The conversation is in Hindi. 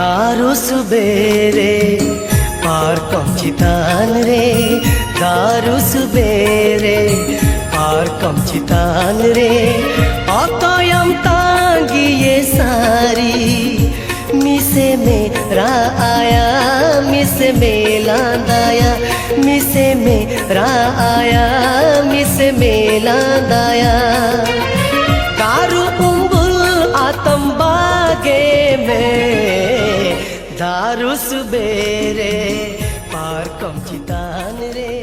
दारू सुबेरे पार कमचितान रे दारू सुबेरे पार कमचितान रे अतयम तांगिए सारी मिसे मेरा आया मिसे मेला दाया मिसे मेरा आया मिसे मेला दाया दारू उंगुल आतम बागे में दारू सुबेरे पार कमचितान रे।